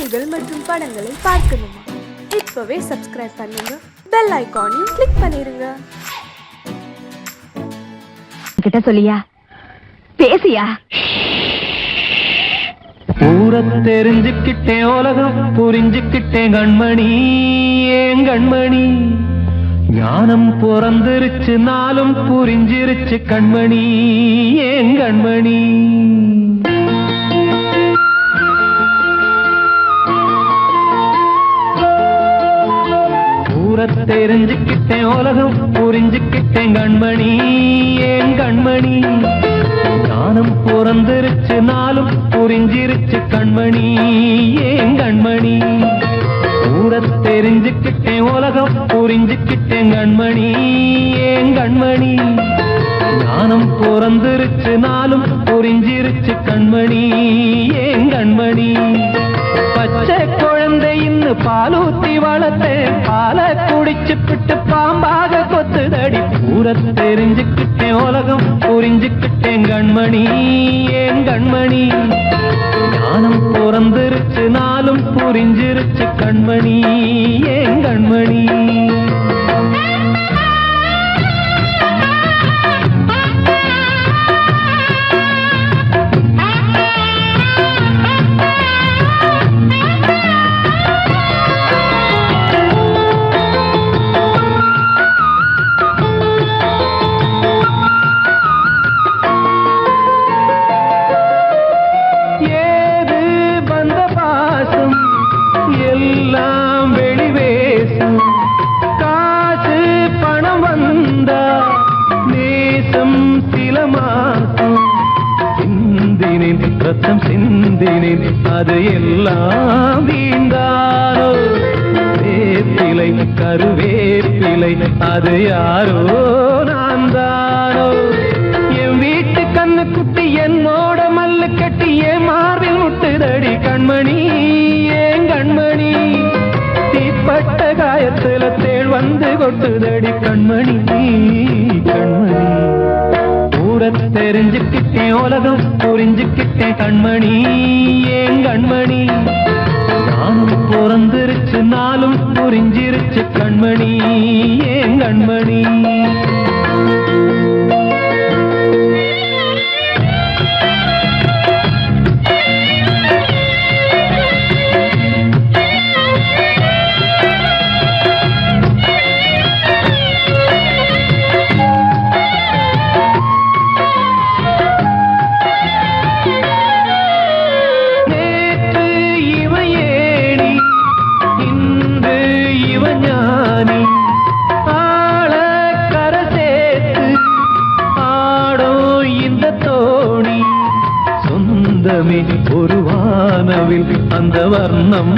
காணொளிகள் மற்றும் படங்களை பார்க்கணுமா? இப்பவே சப்ஸ்கிரைப் பண்ணுங்க, பெல் ஐகானையும் கிளிக் பண்ணிருங்க. கிட்ட சொல்லியா பேசியா? ஊரை தெரிஞ்சுக்கிட்டேன், உலகம் புரிஞ்சுக்கிட்டேன் கண்மணி, ஏன் கண்மணி. ஞானம் பிறந்திருச்சு, நாளும் புரிஞ்சிருச்சு கண்மணி, ஏன் கண்மணி. ஊரை தெரிஞ்சுக்கிட்டேன், உலகம் புரிஞ்சுக்கிட்டேன் கண்மணி, ஏன் கண்மணி. ஞானம் பிறந்திருச்சு, நாளும் புரிஞ்சிருச்சு கண்மணி, ஏன் கண்மணி. ஊரை தெரிஞ்சுக்கிட்டேன், உலகம் புரிஞ்சுக்கிட்டேன் கண்மணி, ஏன் கண்மணி. ஞானம் பிறந்திருச்சு, நாளும் புரிஞ்சிருச்சு கண்மணி, ஏன் கண்மணி. பச்சை குழந்தைன்னு பாலூத்தி வளர்த்தேன், பாலை குடிச்சுப்பிட்டு பாம்பாக கொத்துதடி. ஊரை தெரிஞ்சுக்கிட்டேன், உலகம் புரிஞ்சுக்கிட்டேன் கண்மணி, ஏன் கண்மணி. ஞானம் பிறந்திருச்சு, நாளும் புரிஞ்சிருச்சு கண்மணி, ஏன் கண்மணி. எல்லாம் வெளிவேசும், காசு பணம் வந்தா நேசம் சில மாசம். சிந்தினேன் ரத்தம் சிந்தினேன், அது எல்லாம் வீண்டாரோ. வேப்பிலை கருவேப்பிலை, அது யாரோ நான் தானோ. என் வீட்டு கண்ணு குட்டி என்னோட மல்லு கட்டி என் மார்பில் முட்டுதடி கண்மணி, ஏன் கண்மணி. தீப்பட்ட காயத்துல தேள் வந்து கொட்டுதடி கண்மணி, கண்மணி. ஊரை தெரிஞ்சுக்கிட்டேன், உலகம் புரிஞ்சுக்கிட்டேன் கண்மணி, ஏன் கண்மணி. நானும் பிறந்திருச்சு, நாளும் புரிஞ்சிருச்சு கண்மணி, ஏன் கண்மணி. ஒரு வானவில் அந்த வர்ணம்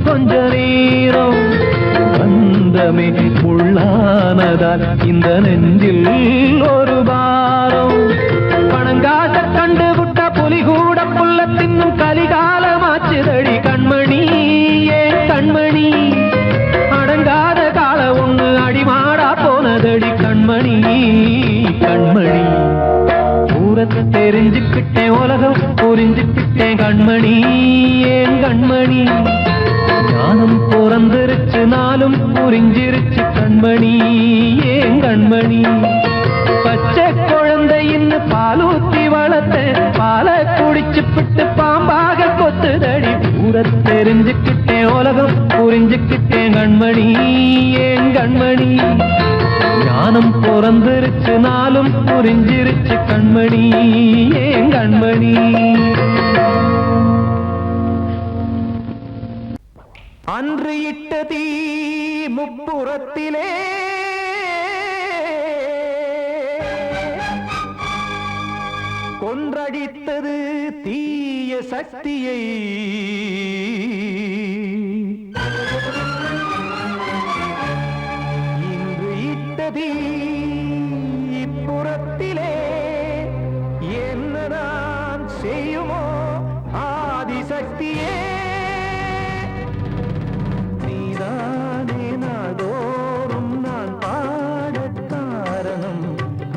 கொஞ்ச நேரம் வந்தமே உள்ளானதால் இந்த நெஞ்சில் ஒரு பாரம். பணங்காச கண்டு விட்ட புலி கூட புல்ல தின்னும் கலிகாலமாச்சுதடி கண்மணி, ஏன் கண்மணி. அடங்காத கால ஒண்ணு அடிமாடா போனதடி கண்மணி, கண்மணி. ஊரை தெரிஞ்சுக்கிட்டேன், உலகம் புரிஞ்சுக்கிட்டேன் கண்மணி, ஏன் கண்மணி. ஞானம் பிறந்திருச்சு, நாளும் புரிஞ்சிருச்சு கண்மணி, ஏன் கண்மணி. பச்சை குழந்தைன்னு பாலூத்தி வளர்த்தேன், பாலை குடிச்சுப்பிட்டு பாம்பாக கொத்துதடி. ஊரை தெரிஞ்சுக்கிட்டேன், உலகம் புரிஞ்சுக்கிட்டேன் கண்மணி, ஏன் கண்மணி. ஞானம் பிறந்திருச்சு, நாளும் புரிஞ்சிருச்சு கண்மணி, ஏன் கண்மணி. அன்று இட்ட தீ முப்புறத்திலே கொன்றடித்தது தீய சக்தியை. இன்று இட்டதீ இப்புறத்திலே என்னதான் செய்யுமோ ஆதிசக்தியே. நீதானே நாள்தோறும் நான் பாட காரணம்,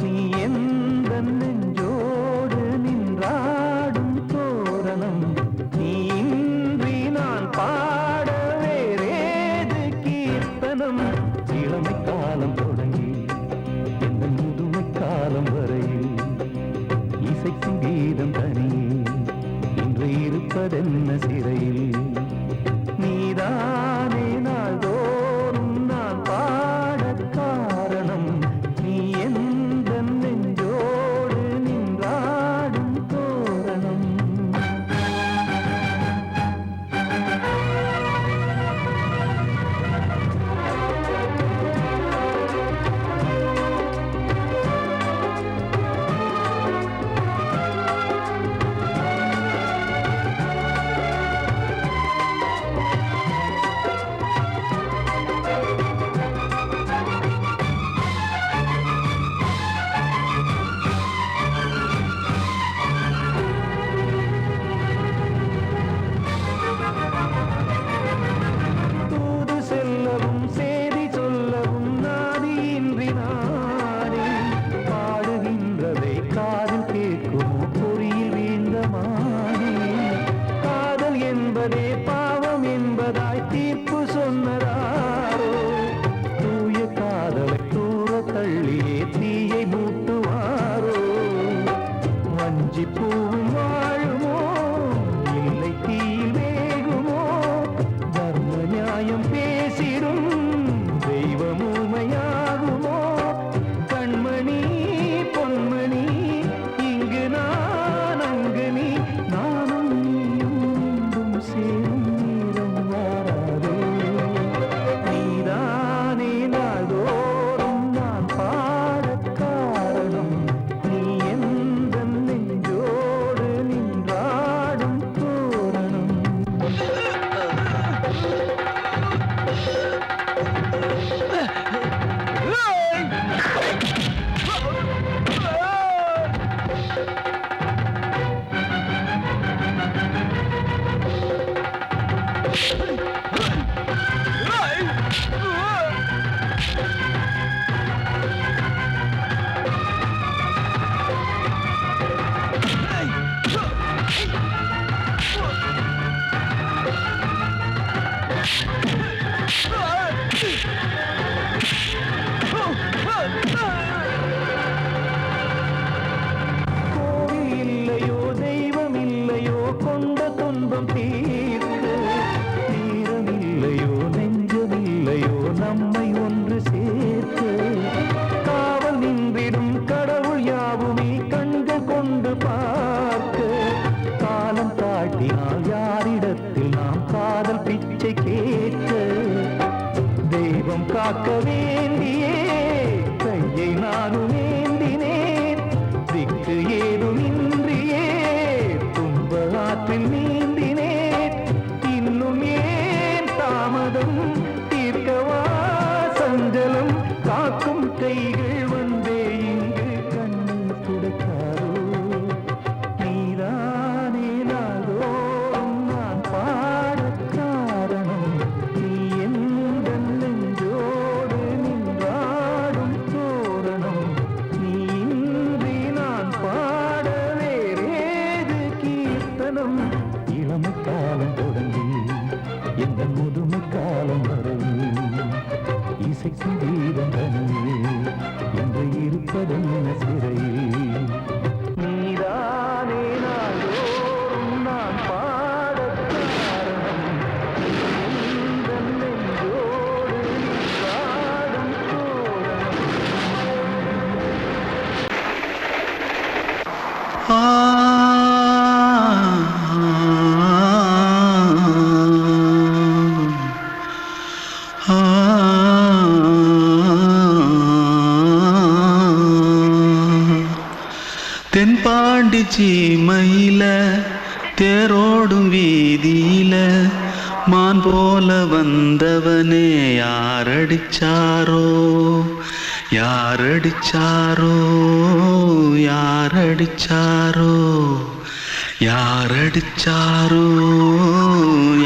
நீ எந்த நெஞ்சோடு நின்றாடும் தோரணம். நீ இன்றி என்பதே பாவம் என்பதாய் தீர்ப்பு சொன்னதாரோ தூய காதலை தூர தள்ளியே தீயை மூட்டுவாரோ வஞ்சி பூவும் வாழுமோ இல்லை தீயில் வேகுமோ தர்ம நியாயம் பேசிடும் தெய்வம் ஊமையாகுமோ கண்மணி பொன்மணி இங்கு நான் அங்கு நீ நானும் நீயும் மீண்டும் சேரும் நேரம் வாராதே நீதானே நாள்தோறும் நான் பாடக் காரணம் நீ எந்த நெஞ்சோடு நின்றாடும் தோரணம் கோவில் இல்லையோ தெய்வம் இல்லையோ கொண்ட துன்பம் தீர்க்க நேரம் இல்லையோ நெஞ்சம் இல்லையோ நம்மை ஒன்று சேர்க்க காவல் நின்றிடும் கடவுள் யாவுமே கண்கள் கொண்டு பார்க்க காலம் தாட்டினால் யாரிடத்தில் நாம் காதல் பிச்சை கேட்க தெய்வம் காக்க வேண்டியே கையை நானும் ஏந்தினேன் திக்கு ஏதும் இன்றியே துன்ப ஆற்றில் நீந்தினேன் இன்னும் ஏன் தாமதம் தீர்க்கவா சஞ்சலம் காக்கும் கைகள் வந்தே இங்கு கண்ணீர் துடைக்காதோ நீதானே நாள்தோறும் நான் பாடக் காரணம் நீ எந்த நெஞ்சோடு நின்றாடும் தோரணம் நீ இன்றி நான் பாட வேறேது கீர்த்தனம் இளமை காலம் தொடங்கி எந்த முதுமை காலம் வரை இசை சங்கீதம் தனியே என்று இருப்பதென்ன சிறையில் நீதானே நாள்தோறும் நான் பாடக் காரணம் எந்த நெஞ்சோடு நின்றாடும் தோரணம் தென்பாண்டி சீமையில தேரோடும் வீதியில மான் போல வந்தவனே யாரடிச்சாரோ யாரடிச்சாரோ யாரடிச்சாரோ யாரடிச்சாரோ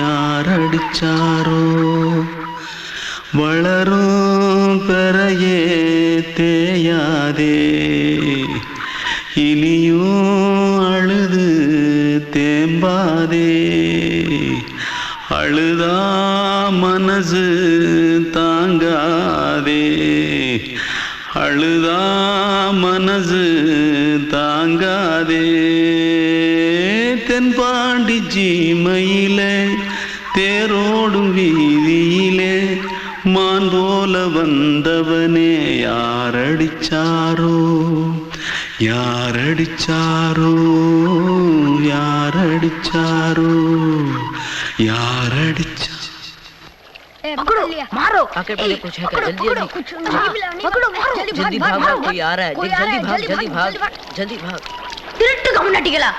யாரடிச்சாரோ வளரும் பெறையே தேயாதே இனியும் அழுது தேம்பாதே அழுதா மனசு தாங்காதே அழுதா மனசு தாங்காதே தென்பாண்டி சீமையிலே தேரோடும் வீதியிலே மான் போல வந்தவனே யாரடிச்சாரோ யாரடிச்சாரோ யாரடிச்சாரோ யாரடிச்சா पकड़ो मारो आके पहले कुछ है क्या जल्दी पकड़ो मारो जल्दी भाग भाग कोई आ रहा है देख जल्दी भाग जल्दी भाग திருட்டு கம்முனட்டிகளா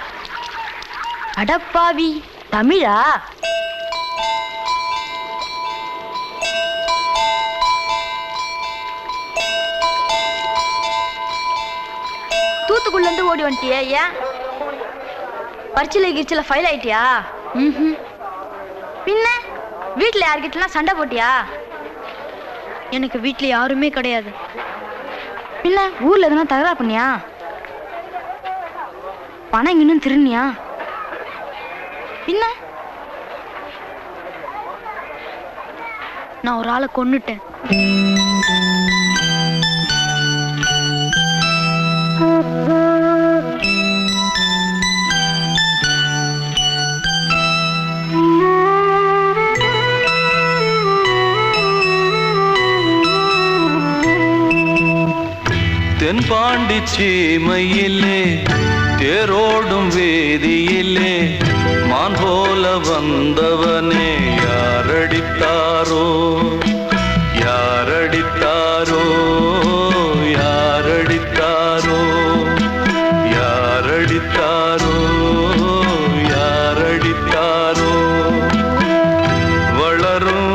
அடப்பாவி தமிழா தூத்துக்குள்ள இருந்து ஓடி வந்துட்டியா ஏன் பரிச்சையில கிரிச்சில ஃபைல் ஆயிட்டியா பின்ன வீட்டுல யார்கிட்டலாம் சண்டை போட்டியா எனக்கு வீட்டுல யாருமே கிடையாது பின்ன ஊர்ல எதுனா தகராறு பண்ணியா பணம் இன்னும் திருநியா பின்ன நான் ஒரு ஆளை கொன்னுட்டேன். தென்பாண்டி சீமையிலே தேரோடும் வேதியிலே மான் போல வந்தவனே யாரடித்தாரோ யாரடித்தாரோ யாரடித்தாரோ யாரடித்தாரோ யாரடித்தாரோ வளரும்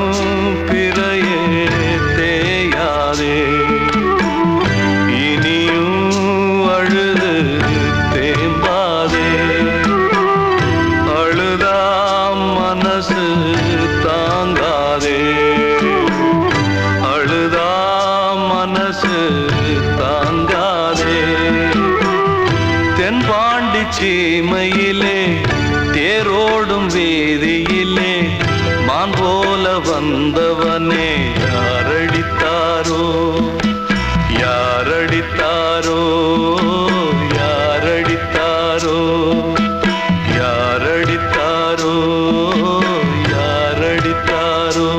பிறையே தேயாதே சீமையிலே தேரோடும் வேதியிலே மான் போல வந்தவனே யாரடித்தாரோ யாரடித்தாரோ யாரடித்தாரோ யாரடித்தாரோ யாரடித்தாரோ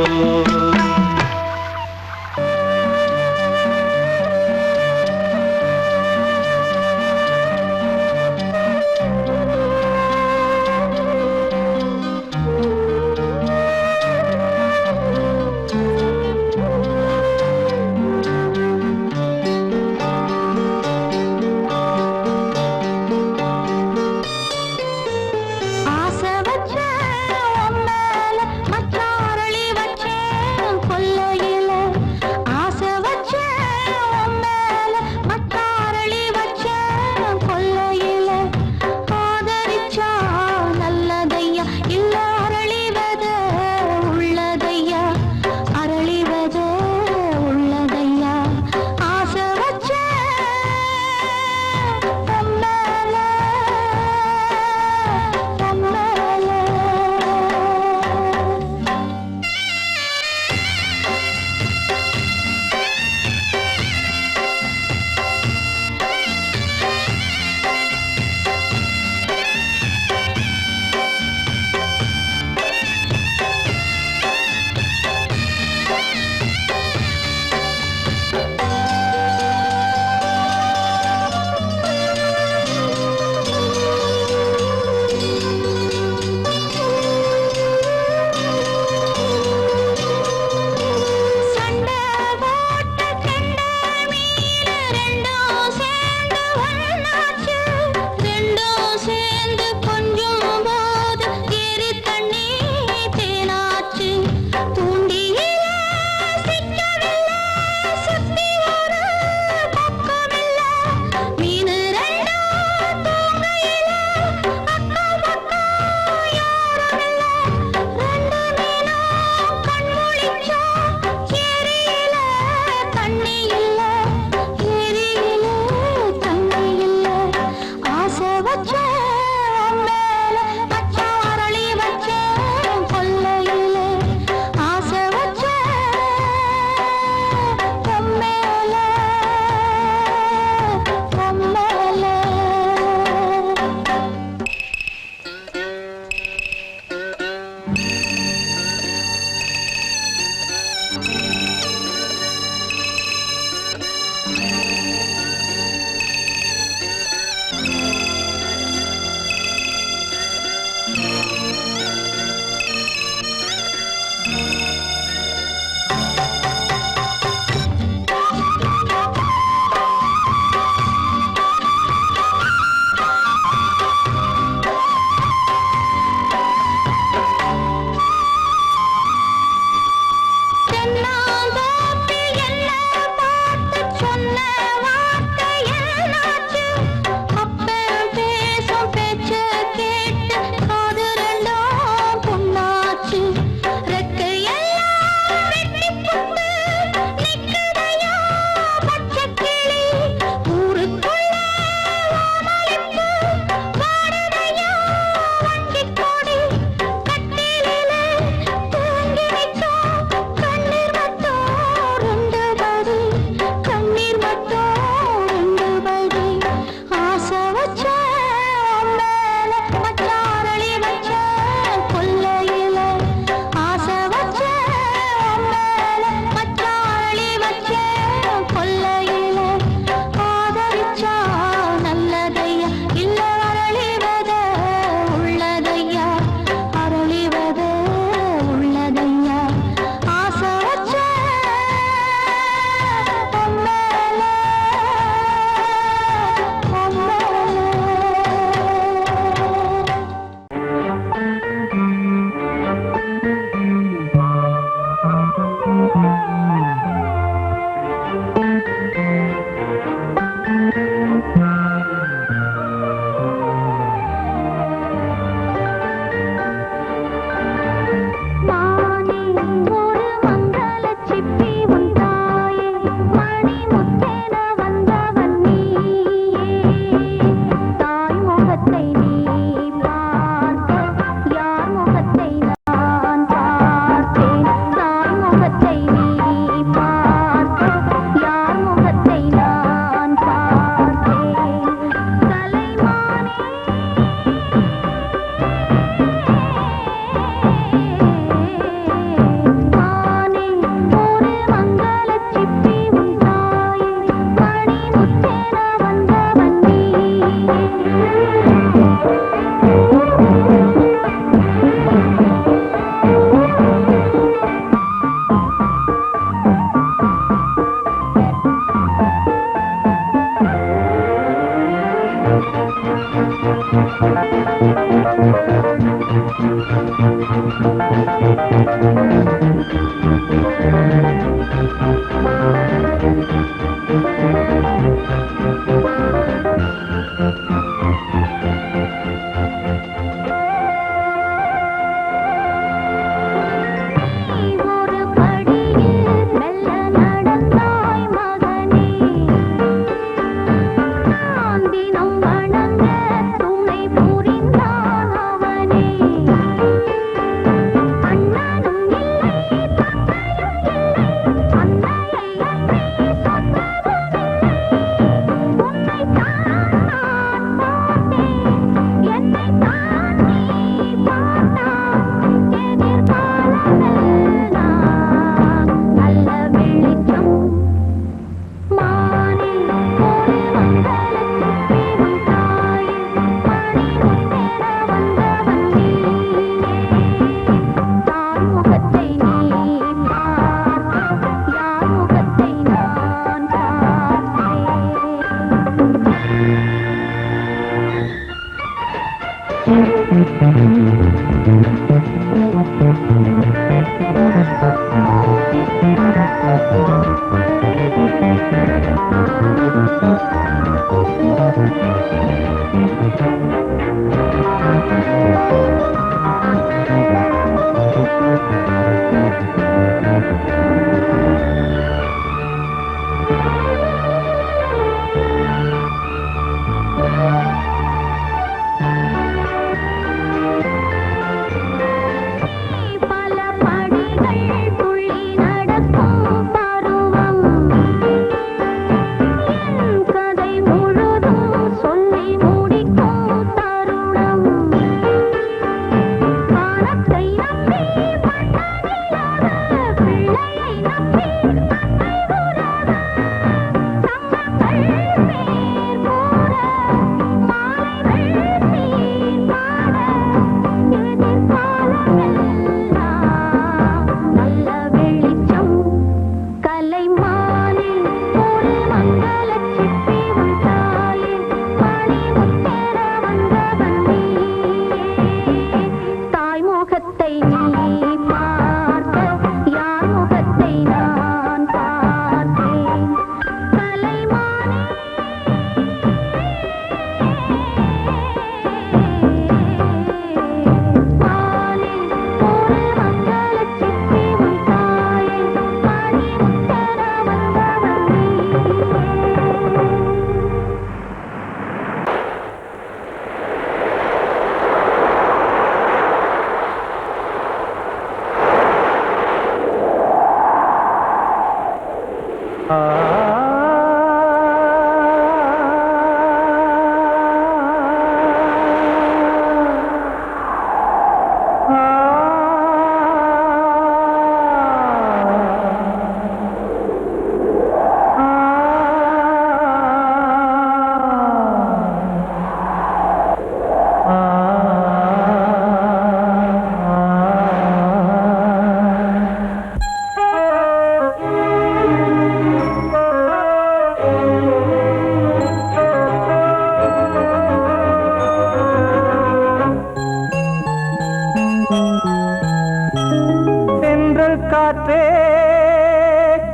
காற்றே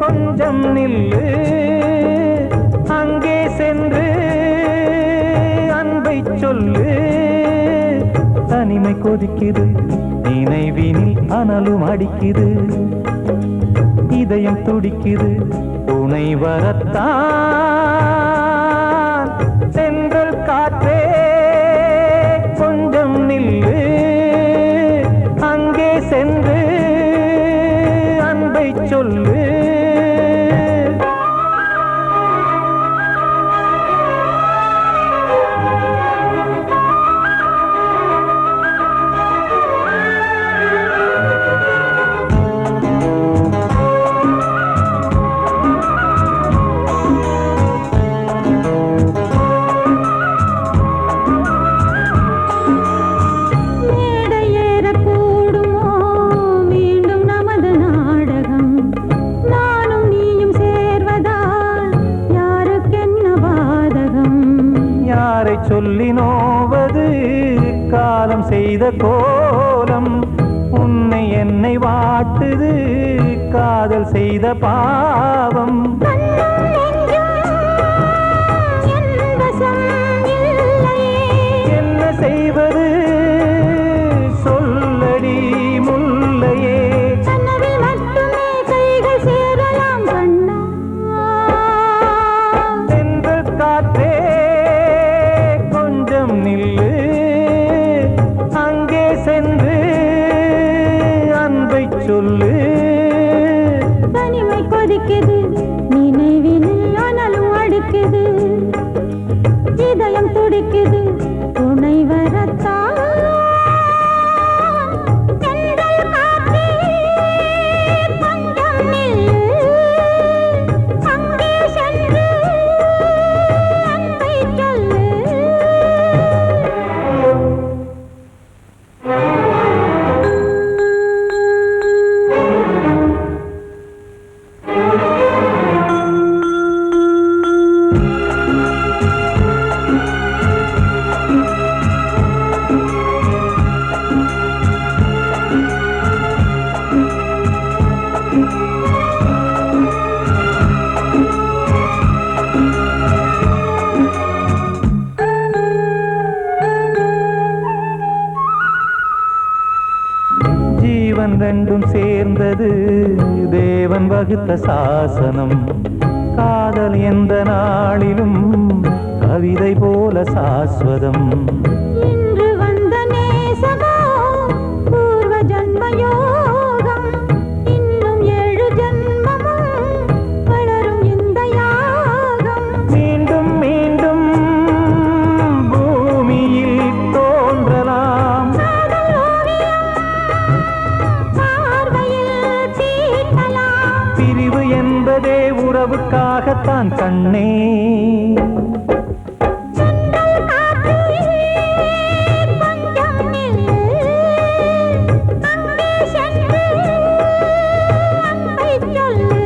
கொஞ்சம் நில்லு, அங்கே சென்று அன்பை சொல்லு. தனிமை கொதிக்குது, நினைவினில் அனலும் அடிக்குது, இதயம் துடிக்குது துணை வரத்தான். சென்றல் காற்றே கொஞ்சம் நில்லு, அங்கே சென்று அன்பை சொல்லு. சொல்லி நோவது காலம் செய்த கோலம், உன்னை என்னை வாட்டுது காதல் செய்த பாவம். என்ன செய்வது சொல்லடி முல்லையே. தென்றல் காற்றே கொஞ்சம் நில்லு, அங்கே சென்று அன்பை சொல்லு. தனிமை கொதிக்குது நினைவினில் ஆனாலும் அடுக்குது, இதயம் துடிக்குது துணை வரத்தான். தென்றல் காற்றே கொஞ்சம் நில்லு, அங்கே சென்று அன்பை சொல்லு. ஜீவன் ரெண்டும் சேர்ந்தது தேவன் வகுத்த சாசனம். காதல் எந்த நாளிலும் கவிதை போல சாஸ்வதம். இன்று வந்த நேசமோ பூர்வ ஜன்ம யோகம், இன்னும் 7 ஜன்மமும் வளரும் இந்த யாகம். மீண்டும் மீண்டும் பூமியில் தோன்றலாம், காதல் ஓவியம் பார்வையில் தீட்டலாம். பிரிவு என்பதே உறவுக்காகத்தான் கண்ணே. தென்றல் காற்றே கொஞ்சம் நில்லு, அங்கே சென்று அன்பை சொல்லு.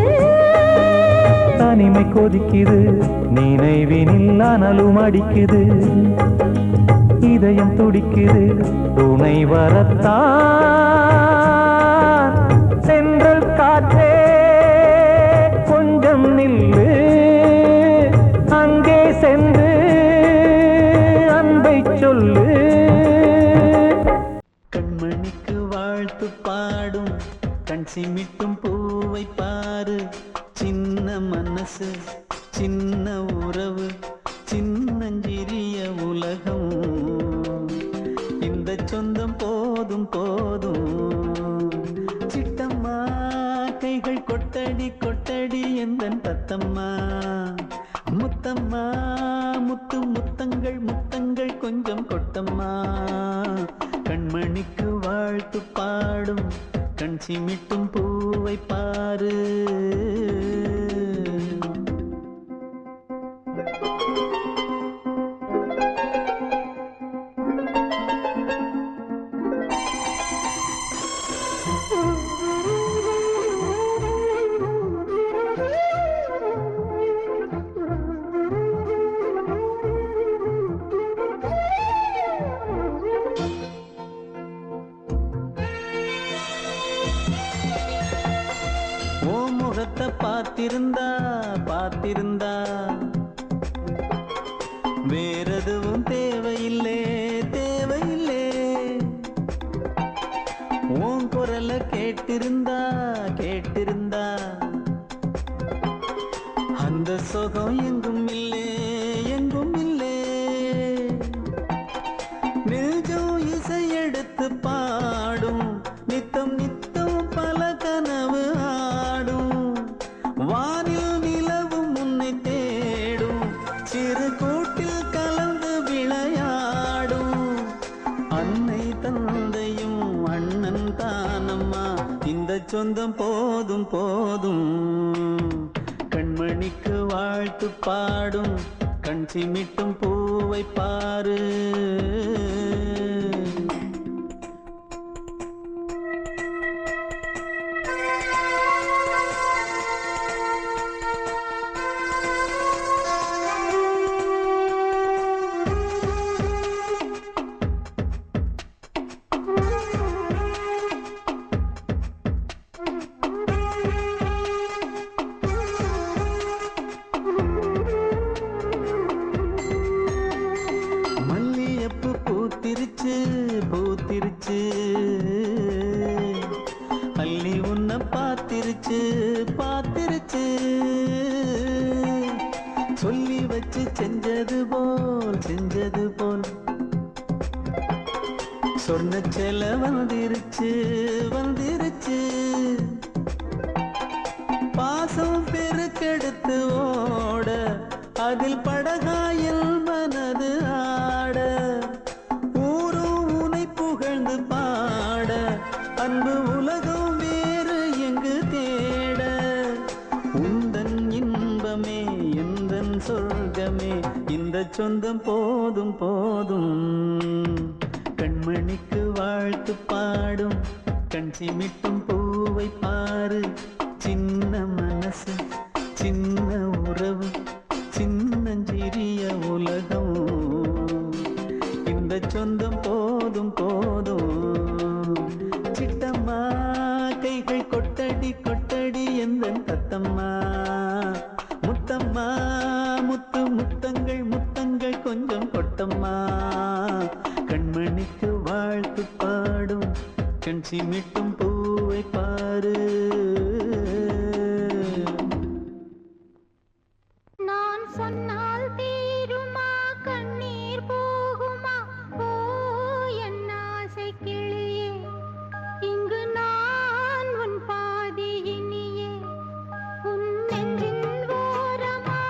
தனிமை கொதிக்குது நினைவினில் அனலும் அடிக்குது, இதயம் துடிக்குது துணை வரத்தான். சென்றல் காற்றே கொஞ்சம் நில்லு, அங்கே சென்று அன்பை சொல்லு. கண்மணிக்கு வாழ்த்து பாடும் கண் சிமிட்டும் பூவை பாரு. சின்ன மனசு சின்ன உறவு சின்னஞ்சிறிய உலகம். இந்த சொந்தம் போதும் போதும். சிட்டம்மா கைகள் கொட்டடி கொட்டடி எந்தன் தத்தம்மா. முத்தம்மா முத்து முத்தங்கள் முத்தங்கள் கொஞ்சம் கொட்டம்மா. கண்மணிக்கு வாழ்த்து பாடும் கண் சிமிட்டும் பூவை பாரு. ஓ முகத்தை பார்த்திருந்தா பார்த்திருந்தா வேறெதுவும் தேவையில்லை தேவையில்லை. உன் குரலை கேட்டிருந்தா கேட்டிருந்தா அந்த சுகம் எங்கும் இல்லை எங்கும் இல்லை. நெஞ்சம் இசை எடுத்து பாடும் நித்தம் நித்தம் பல கனவு ஆடும். வானில் நிலவும் உன்னை தேடும் சிறு கூட்டில் கலந்து விளையாடும். அன்னை தந்தையும் அண்ணன் தானம்மா, இந்த சொந்தம் போதும் போதும். கண்மணிக்கு வாழ்த்து பாடும் கண் சிமிட்டும் பூவை பாரு. அள்ளி உன்னை பார்த்திருச்சு பார்த்திருச்சு சொல்லி வச்சு செஞ்சது போல் சொன்ன செல வந்துருச்சு பாசம் பெருக்கெடுத்து ஓட அதில் படகாயில் மனது ஆட ஊரும் உனை புகழ்ந்து பாட அன்பு உலகம் வேறு எங்கு தேட உந்தன் இன்பமே எந்தன் சொர்க்கமே இந்த சொந்தம் போதும் கண்மணிக்கு வாழ்த்து பாடும் கண் சிமிட்டும் பூவை பாரு சின்ன மனசு சின்ன உறவு சின்னஞ்சிறிய உலகம் இந்த சொந்தம் போதும் சிட்டம்மா கைகள் கொட்டடி எந்தன் தத்தம்மா முத்தம்மா முத்தங்கள் கொஞ்சம் கொட்டம்மா கண்மணிக்கு வாழ்த்து பாடும் கண் சிமிட்டும் பூவை பாரு நான் சொன்னால் தீருமா கண்ணீர் போகுமா ஓ என் ஆசை கிளியே இங்கு நான் உன் பாதி இனியே உன் நெஞ்சின் ஓரமா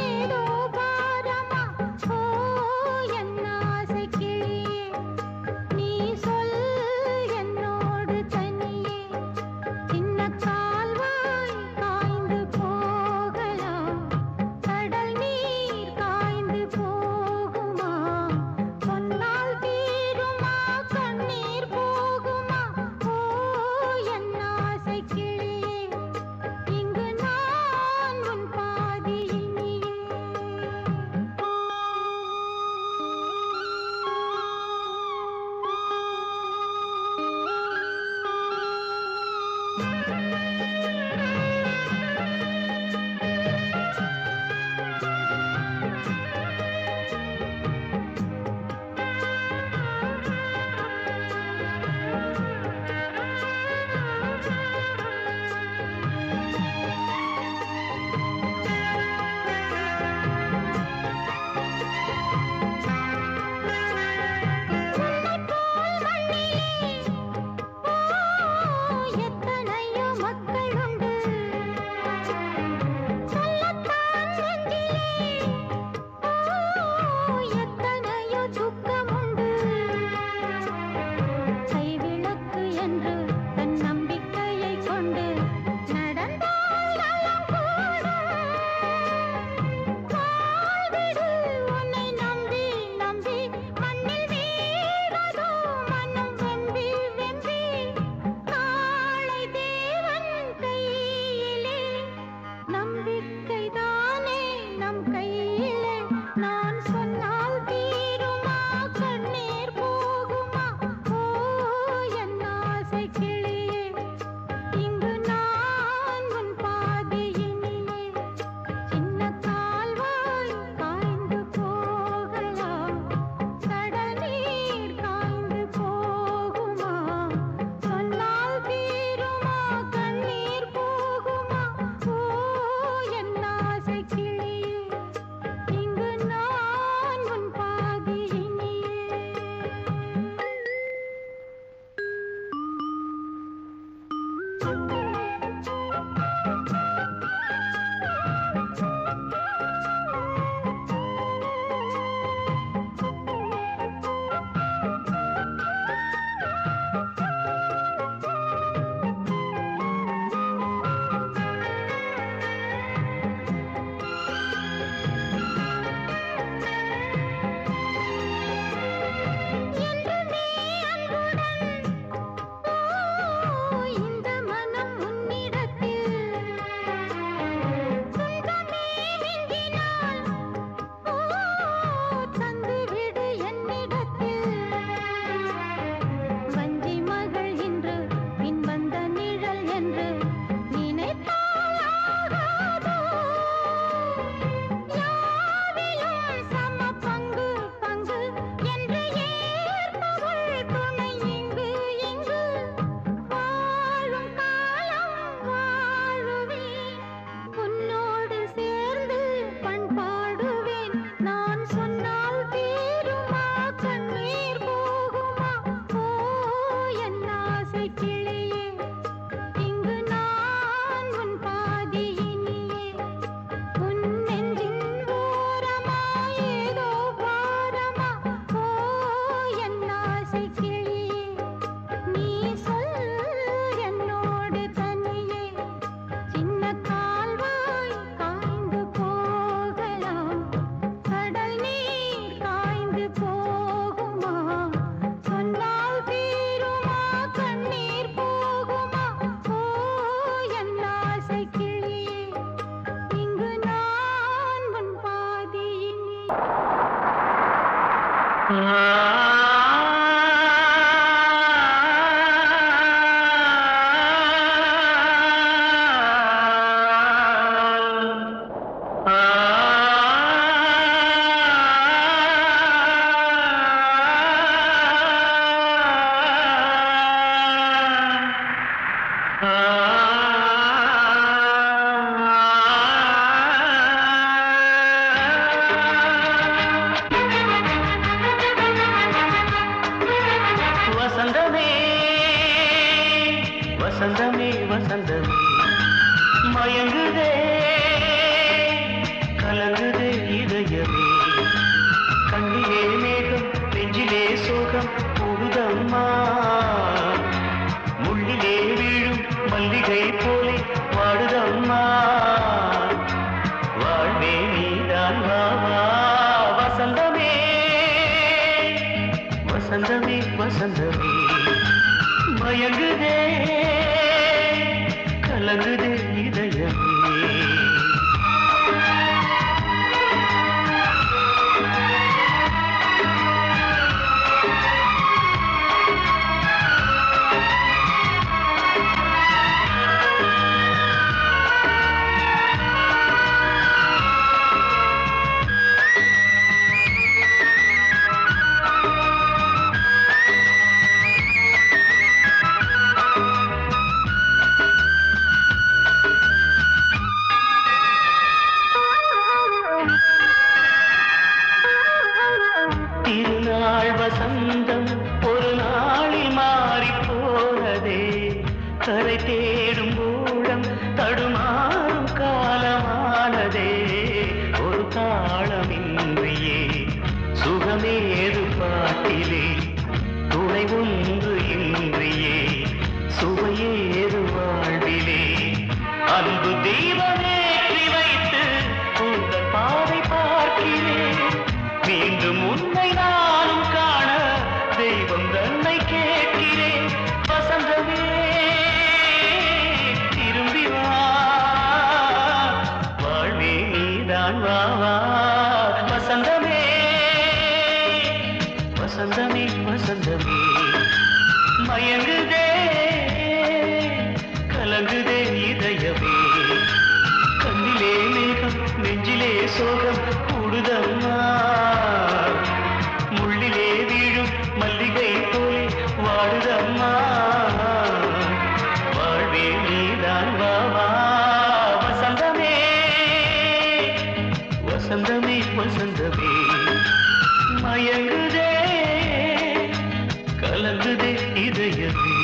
ஏதோ பாரமா ஓ என் ஆசை கிளியே நீ சொல் என்னோடு தனியே சின்ன கால்வாய் காய்ந்து போகலாம் கடல் நீர் காய்ந்து போகுமா சொன்னால் தீருமா கண்ணீர் போகுமா ஓ என் ஆசை கிளியே இங்கு நான் உன் பாதி இனியே எத்தனையோ மக்களுண்டு சொல்லத்தான் நெஞ்சிலே எத்தனையோ துக்கமுண்டு கைவிளக்கு என்று தன் நம்பிக்கையை கொண்டு நடந்தால் நலம் கூடும் வாழ்விடு உன்னை நம்பி மண்ணில் வீழ்வதோ மனம் வெம்பி காளை தேவன் கையிலே நம்பிக்கைதானே நம் கையிலே நான் சொன்னால் தீருமா கண்ணீர் போகுமா ஓ என் ஆசை கிளியே இங்கு நான் உன் பாதி இனியே சின்ன கால்வாய் காய்ந்து போகலாம் கடல் நீர் காய்ந்து போகுமா சொன்னால் தீருமா கண்ணீர் போகுமா ஓ என் ஆசை கிளியே இங்கு நான் உன் பாதி இனியே என்றுமே அன்புடன் ஓ இந்த மனம் வசந்தமே வசந்தமே வசந்தமே மயங்குதே கலங்குதே இதயமே கண்ணிலே மேகம் நெஞ்சிலே சோகம் கூடுதம்மா முள்ளிலே வீழும் மல்லிகை போலே வாடுதம்மா வாழ்வே நீதான் வாவா வசந்தமே வசந்தமே வசந்தமே மயங்குதே கலங்குதே இதயமே திருநாள் வசந்தம் ஒரு நாளில் மாறி போனதே கரை தேடும் ஊழம் தடுமாறும் காலமானதே ஒரு தாளமின்றியே சுகமேது பாட்டிலே துணை ஒன்று இன்றியே சுவையேது வாழ்விலே அன்பு தெய்வமேற்றி வைத்து உங்கள் பாதை பார்க்கிறேன் மீண்டும் உன்னை நானும் காண தெய்வம் தன்னை கேட்கிறேன் வசந்தமே திரும்பி வா வாழ்வே நீதான் வா வா வசந்தமே வசந்தமே வசந்தமே மயங்குதே கலங்குதே இதயமே கண்ணிலே மேகம் நெஞ்சிலே சோகம் கூடுதம்மா முள்ளிலே வீழும் மல்லிகை போலே வாடுதம்மா வாழ்வே நீதான் வா வா வசந்தமே வசந்தமே வசந்தமே மயங்குதே கலங்குதே இதயமே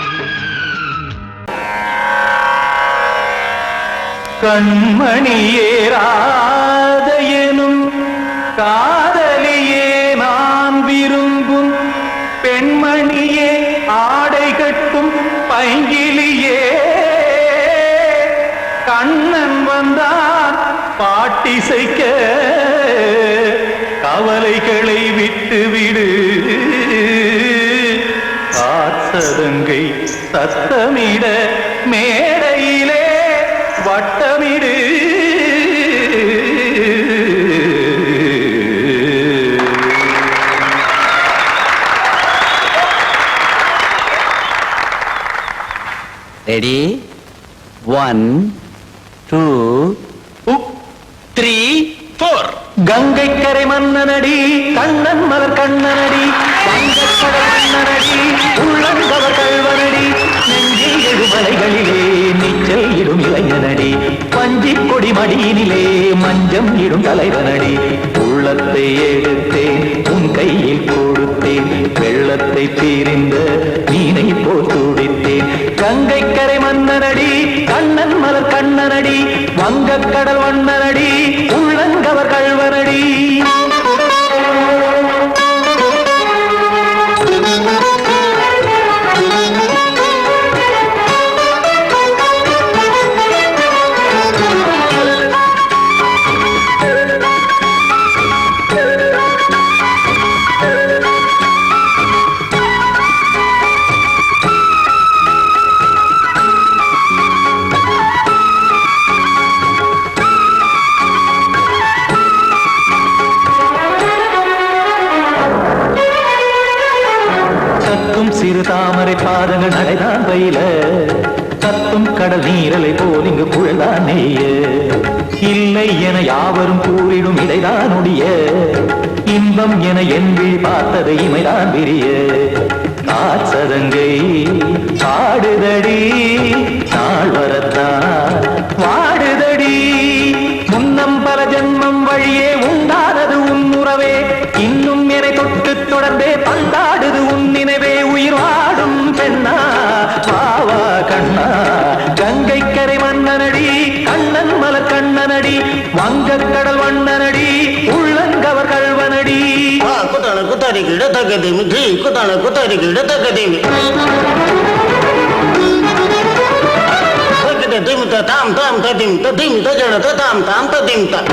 கண்மணியேராத எனும் காதலியே நான் விரும்பும் பெண்மணியே ஆடை கட்டும் பைங்கிலியே கண்ணன் வந்தான் பாட்டிசைக்க கவலைகளை விட்டுவிடு காத்ததங்கை சத்தமிட மேடையிலே வட்டமிடு ரெடி 1 2 3 4 கங்கை கரை மன்னனடி கண்ணன் மலர் கண்ணனடி வங்கக்கடல் மன்னனடி உள்ளங்கவர் கல்வனடி நெஞ்சில் எழுமலைகளிலே நீச்சல் இடும் இளைஞனடி பஞ்சிக் கொடி மடியினிலே மஞ்சம் இடும் தலைவனடி உள்ளத்தை எடுத்தேன் உன் கையில் கொடுத்தேன் வெள்ளத்தை தீரிந்த மீனை போல் துடித்தேன் கங்கை கரை மன்னனடி கண்ணன் மலர் கண்ணனடி வங்கக்கடல் வண்ணனடி உள்ளங்கவர் கல்வனடி கடல் நீரலை போல் இங்கு குழல்தான் நெய்ய இல்லை என யாவரும் கூறிடும் இடைதான் உடைய இன்பம் என என் விழி பார்த்தது இமைதான் விரிய காற்சதங்கை பாடுதடி நாள் வரத்தான் வாடுதடி முன்னம் பல ஜென்மம் வழியே உண்டானது உன் உறவே இன்னும் என்னை தொட்டு தொடர்ந்தே பந்தாடுது உன் நினைவே உயிர் வாடும் பெண்ணா வாவா கண்ணா கங்கை கரை மன்னனடி கண்ணன் மலர் கண்ணனடி வங்கக் கடல் வண்ணனடி உள்ளங்கவர் கல்வனடி குத்தான குத்தாரிக்கு இடத்தக்கதேமி ஜி குத்தான குத்தாரிக்கு இடத்தக்கதேமி திமுக தாம் தாம் ததிம் ததிம் தஜன தாம் தாம் ததிம் தாம்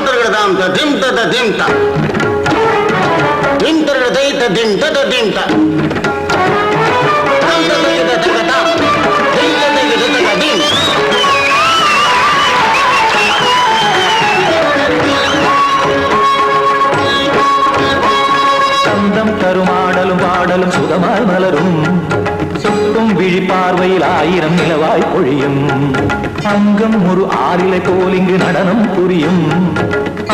தரகட தாம் ததிம் ததிம் திம் தரகட தை ததிம் ததிம் தாம் தரகட தகதாம் திம் தரகட தகதிம் சந்தம் தருமாடலும் பாடலும் சுகமாய் மலரும் சுட்டும் விழி பார்வையில் ஆயிரம் நிலவாய் பொழியும் அங்கம் ஒரு ஆறிலை போல் இங்கு நடனம் புரியும்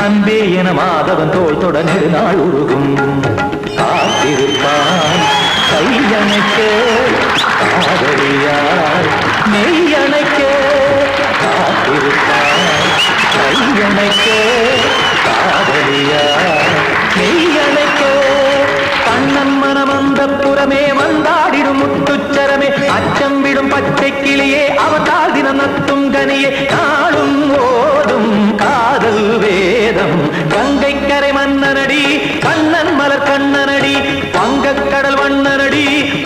அன்பே என மாதவன் தோள் தொட நெடுநாள் உருகும் காத்திருப்பான் கையணைக்க காதலியார் மெய்யணைக்க காத்திருப்பான் கையணைக்க காதலியார் மெய்யணைக்க கண்ணன் மனமந்த புறமே வந்தாடிடும் முத்துச்சரமே அச்சம் விடும் பச்சை கிளியே அவதால் தினம் நத்தும் கனியே நாளும் ஓதும் காதல் வேதம் கங்கை கரை மன்னனடி கண்ணன் மலர் கண்ணனடி வங்கக் கடல் வண்ணனடி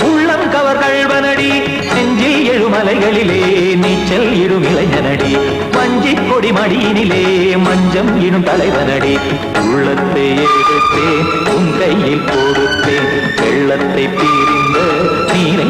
உள்ளம் கவர் கல்வனடி நெஞ்சில் எழுமலைகளிலே நீச்சல் இடும் இளைஞனடி வஞ்சி கொடி மடியினிலே மஞ்சம் இடும் தலைவனடி உள்ளத்தை எடுத்தேன் உன் கையில் கொடுத்தேன் வெள்ளத்தை பிரிந்த நீரை